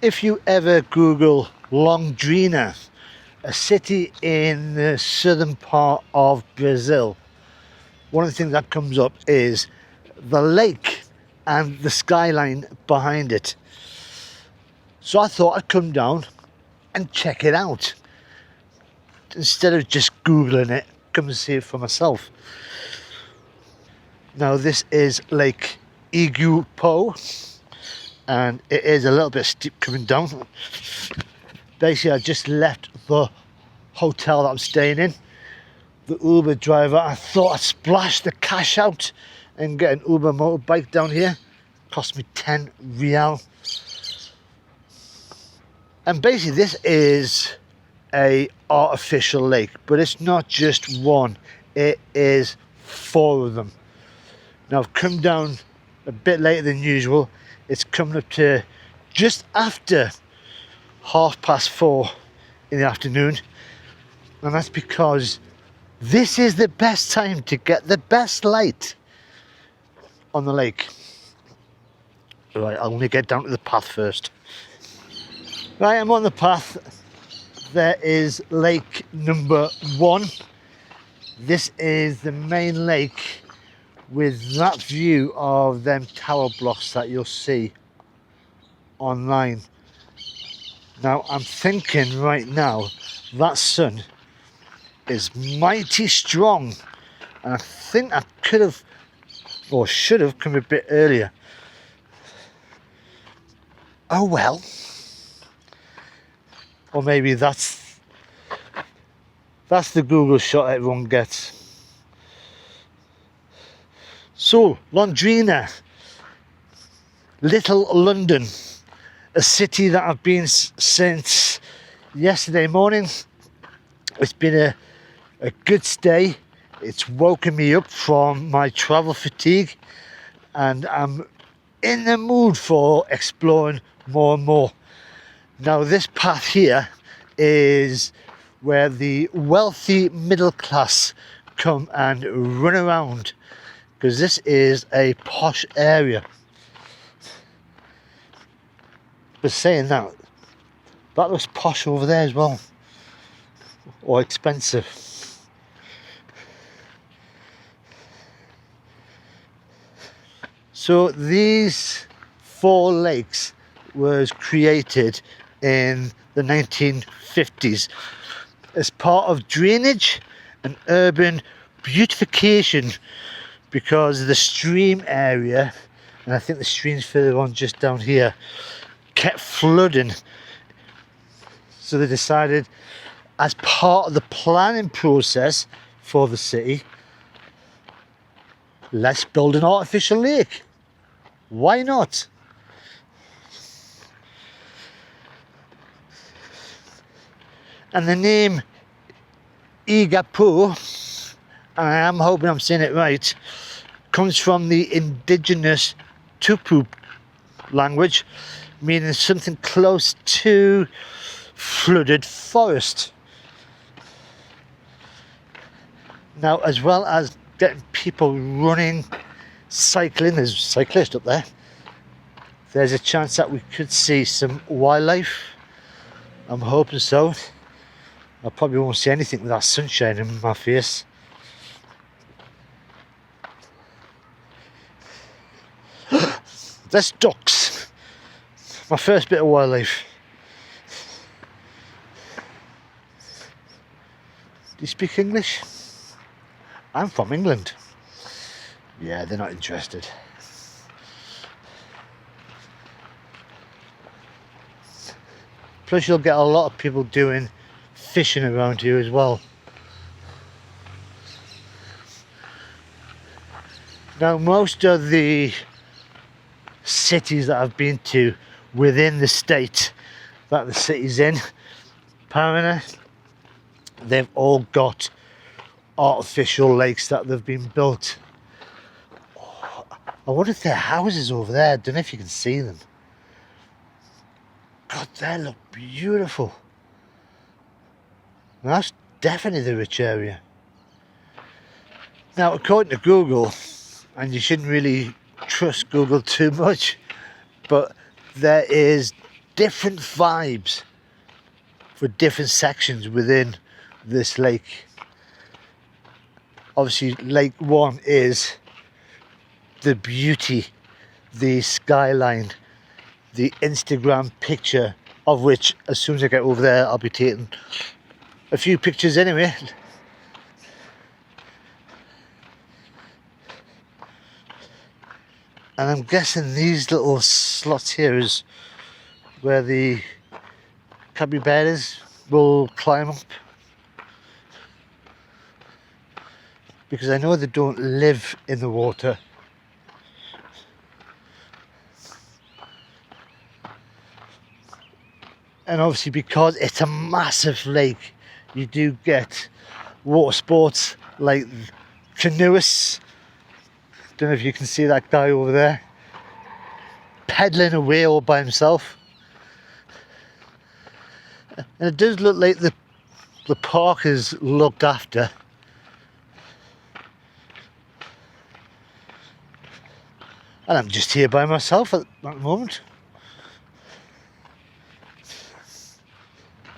If you ever Google Londrina, a city in the southern part of Brazil, one of the things that comes up is the lake and the skyline behind it. So I thought I'd come down and check it out. Instead of just Googling it, come and see it for myself. Now this is Lake Igapó, and it is a little bit steep coming down. Basically I just left the hotel that I'm staying in. The Uber driver, I thought I'd splash the cash out and get an Uber motorbike down here. Cost me 10 real. And basically this is a artificial lake, but it's not just one, it is 4 of them. Now I've come down a bit later than usual. It's coming up to just after 4:30 in the afternoon, and that's because this is the best time to get the best light on the lake. Right, I'll only get down to the path first. Right, I'm on the path. There is lake number 1. This is the main lake with that view of them tower blocks that you'll see online. Now I'm thinking right now that sun is mighty strong, and I think I could have or should have come a bit earlier. Oh well. Or maybe that's the Google shot everyone gets. So, Londrina, Little London, a city that I've been since yesterday morning. It's been a good stay. It's woken me up from my travel fatigue, and I'm in the mood for exploring more and more. Now this path here is where the wealthy middle class come and run around, because this is a posh area. But saying that, that looks posh over there as well, or expensive. So these 4 lakes was created in the 1950s as part of drainage and urban beautification, because the stream area, and I think the stream's further on just down here, kept flooding. So they decided, as part of the planning process for the city, let's build an artificial lake. Why not? And the name Igapó, and I am hoping I'm saying it right, comes from the indigenous Tupi language, meaning something close to flooded forest. Now, as well as getting people running, cycling, there's a cyclist up there, there's a chance that we could see some wildlife. I'm hoping so. I probably won't see anything with that sunshine in my face. There's ducks. My first bit of wildlife. Do you speak English? I'm from England. Yeah, they're not interested. Plus you'll get a lot of people doing fishing around here as well. Now most of the cities that I've been to within the state that the city's in, Paraná, they've all got artificial lakes that they've been built. Oh, I wonder if there are houses over there. I don't know if you can see them. God, they look beautiful. Now, that's definitely the rich area. Now, according to Google, and you shouldn't really trust Google too much, but there is different vibes for different sections within this lake. Obviously, Lake 1 is the beauty, the skyline, the Instagram picture of which, as soon as I get over there, I'll be taking a few pictures anyway. And I'm guessing these little slots here is where the capybaras will climb up, because I know they don't live in the water. And obviously, because it's a massive lake, you do get water sports like canoeists. Don't know if you can see that guy over there pedaling away all by himself. And it does look like the park is looked after. And I'm just here by myself at the moment.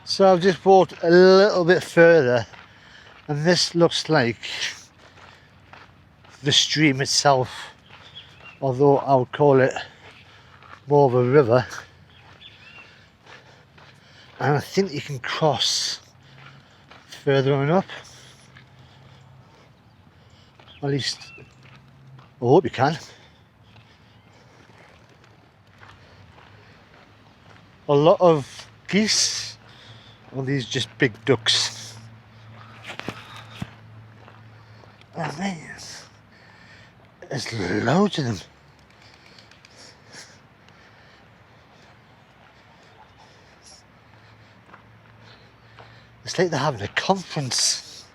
So I've just walked a little bit further, and this looks like the stream itself, although I would call it more of a river. And I think you can cross further on up. At least I hope you can. A lot of geese, or these just big ducks. Oh man, there's loads of them. It's like they're having a conference.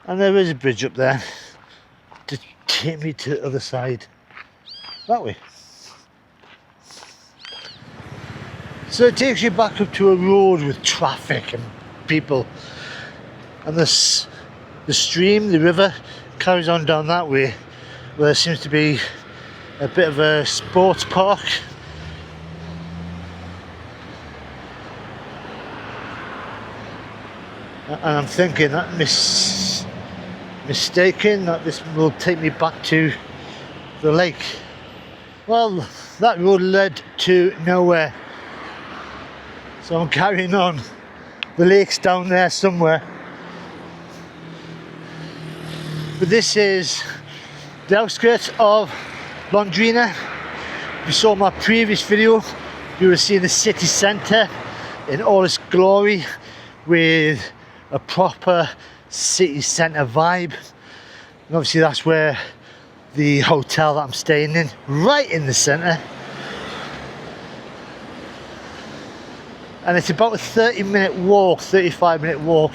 And there is a bridge up there to take me to the other side, that way. So it takes you back up to a road with traffic and people, and the stream, the river, carries on down that way, where there seems to be a bit of a sports park. And I'm thinking that mistaken that this will take me back to the lake. Well, that road led to nowhere, so I'm carrying on. The lake's down there somewhere, but this is the outskirts of Londrina. If you saw my previous video, you will see the city centre in all its glory, with a proper city centre vibe. And obviously that's where the hotel that I'm staying in, right in the centre. And it's about a 30-minute walk, 35-minute walk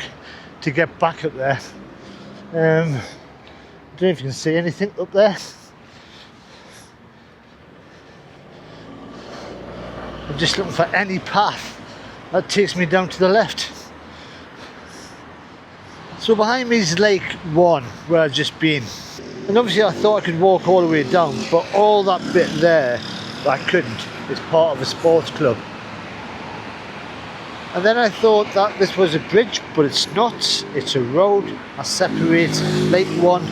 to get back up there. I don't know if you can see anything up there. I'm just looking for any path that takes me down to the left. So behind me is Lake 1, where I've just been. And obviously I thought I could walk all the way down, but all that bit there, I couldn't. It's part of a sports club. And then I thought that this was a bridge, but it's not. It's a road that separates Lake 1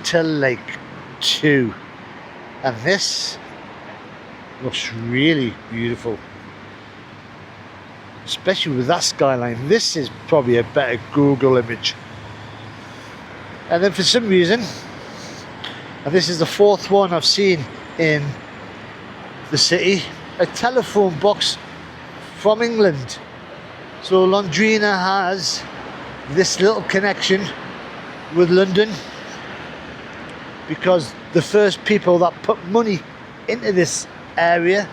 to Lake 2. And this looks really beautiful. Especially with that skyline. This is probably a better Google image. And then for some reason, and this is the fourth one I've seen in the city, a telephone box from England. So Londrina has this little connection with London, because the first people that put money into this area,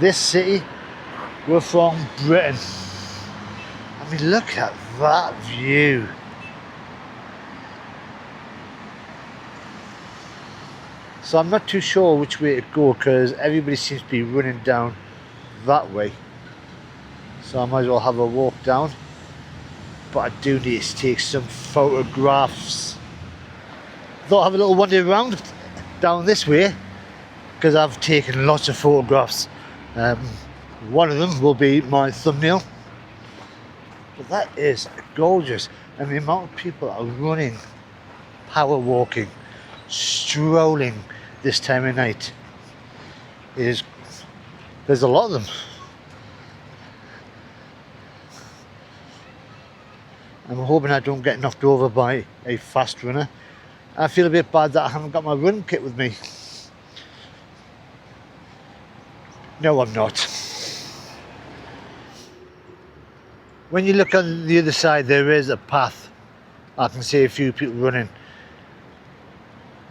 this city, were from Britain. I mean, look at that view. So I'm not too sure which way to go, because everybody seems to be running down that way. So I might as well have a walk down. But I do need to take some photographs. Thought I'd have a little wander around down this way because I've taken lots of photographs. One of them will be my thumbnail. But that is gorgeous, and the amount of people are running, power walking, strolling this time of night there's a lot of them. I'm hoping I don't get knocked over by a fast runner. I feel a bit bad that I haven't got my run kit with me. No, I'm not. When you look on the other side, there is a path. I can see a few people running.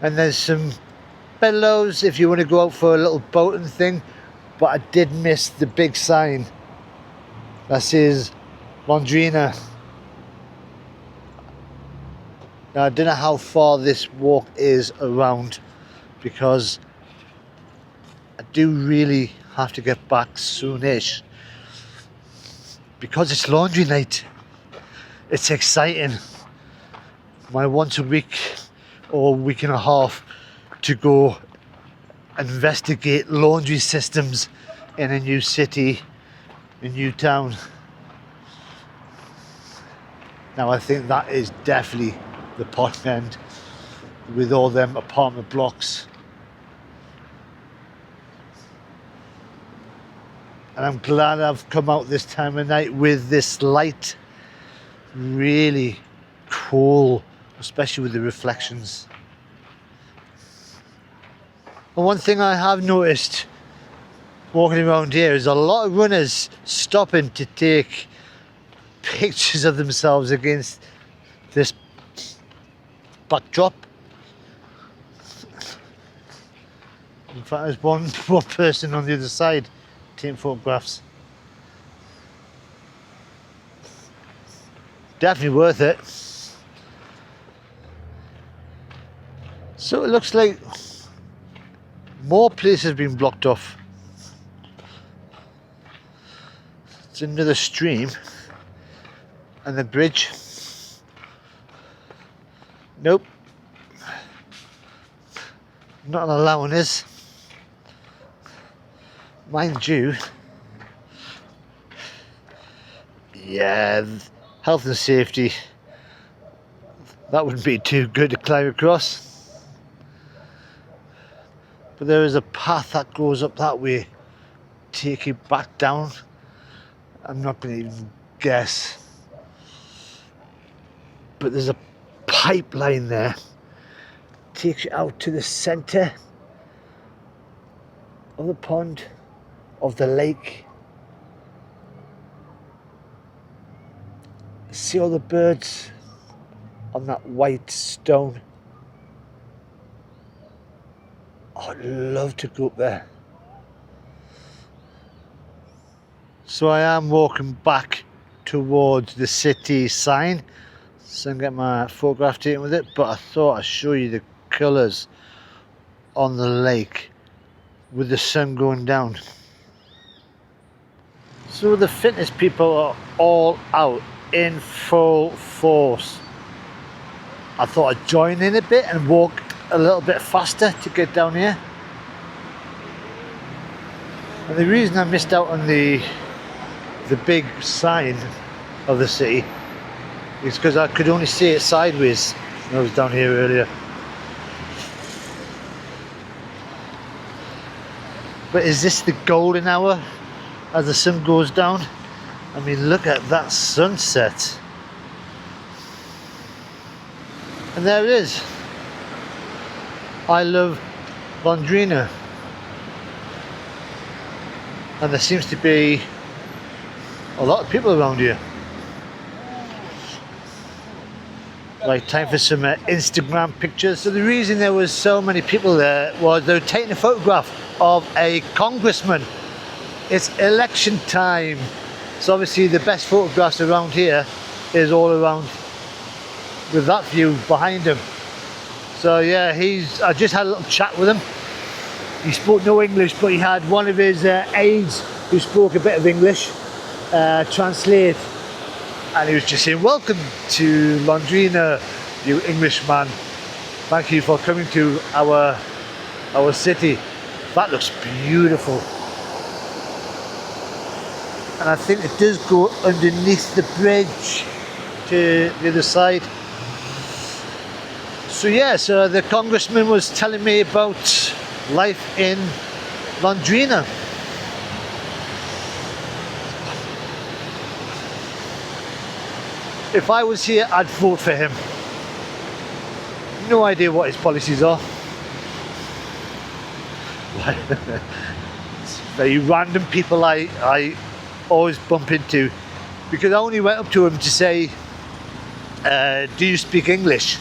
And there's some billows if you want to go out for a little boating thing. But I did miss the big sign that says Londrina. Now I don't know how far this walk is around, because I do really have to get back soonish, because it's laundry night. It's exciting. My once a week or week and a half to go investigate laundry systems in a new city, a new town. Now I think that is definitely the pot end with all them apartment blocks. And I'm glad I've come out this time of night with this light. Really cool, especially with the reflections. And one thing I have noticed walking around here is a lot of runners stopping to take pictures of themselves against this backdrop. In fact, there's one person on the other side taking photographs. Definitely worth it. So it looks like more places have been blocked off. It's another stream, and the bridge. Nope, not allowing us. Mind you, yeah, health and safety, that wouldn't be too good to climb across. But there is a path that goes up that way, take you back down. I'm not going to even guess, but there's a pipeline there, takes you out to the centre of the pond, of the lake. See all the birds on that white stone. Oh, I'd love to go up there. So I am walking back towards the city sign, so I can get my photograph taken with it, but I thought I'd show you the colours on the lake with the sun going down. So the fitness people are all out in full force. I thought I'd join in a bit and walk a little bit faster to get down here. And the reason I missed out on the big sign of the city is because I could only see it sideways when I was down here earlier. But is this the golden hour as the sun goes down? I mean, look at that sunset. And there it is. I love Londrina. And there seems to be a lot of people around here. Right, time for some Instagram pictures. So the reason there was so many people there was they were taking a photograph of a congressman. It's election time, so obviously the best photographs around here is all around with that view behind him. So yeah, I just had a little chat with him. He spoke no English, but he had one of his aides who spoke a bit of English translate, and he was just saying, "Welcome to Londrina, you Englishman. Thank you for coming to our our city. That looks beautiful. And I think it does go underneath the bridge to the other side. So yeah, so the congressman was telling me about life in Londrina. If I was here, I'd vote for him. No idea what his policies are. It's very random people I always bump into, because I only went up to him to say, do you speak English?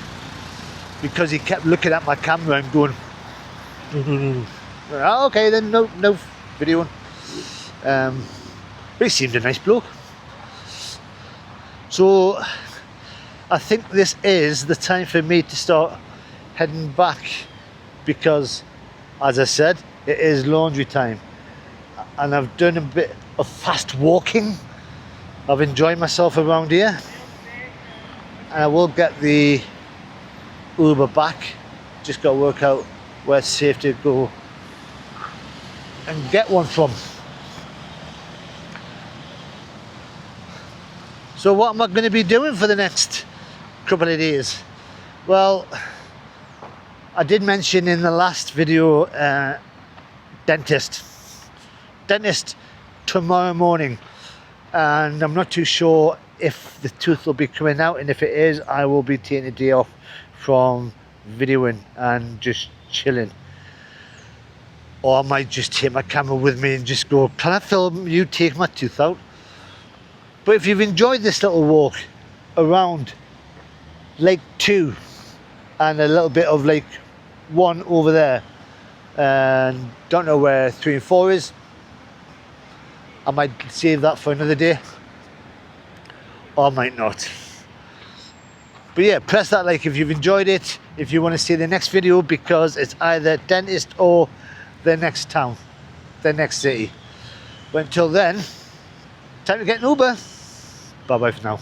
Because he kept looking at my camera and going, oh, okay then, no video. But he seemed a nice bloke. So I think this is the time for me to start heading back, because as I said, it is laundry time and I've done a bit of fast walking. I've enjoyed myself around here, and I will get the Uber back. Just got to work out where it's safe to go and get one from. So what am I going to be doing for the next couple of days? Well, I did mention in the last video dentist tomorrow morning, and I'm not too sure if the tooth will be coming out, and if it is, I will be taking a day off from videoing and just chilling. Or I might just take my camera with me and just go, can I film you take my tooth out? But if you've enjoyed this little walk around Lake 2 and a little bit of Lake 1 over there, and don't know where 3 and 4 is, I might save that for another day, or I might not. But yeah, press that like if you've enjoyed it, if you want to see the next video, because it's either dentist or the next town, the next city. But until then, time to get an Uber. Bye bye for now.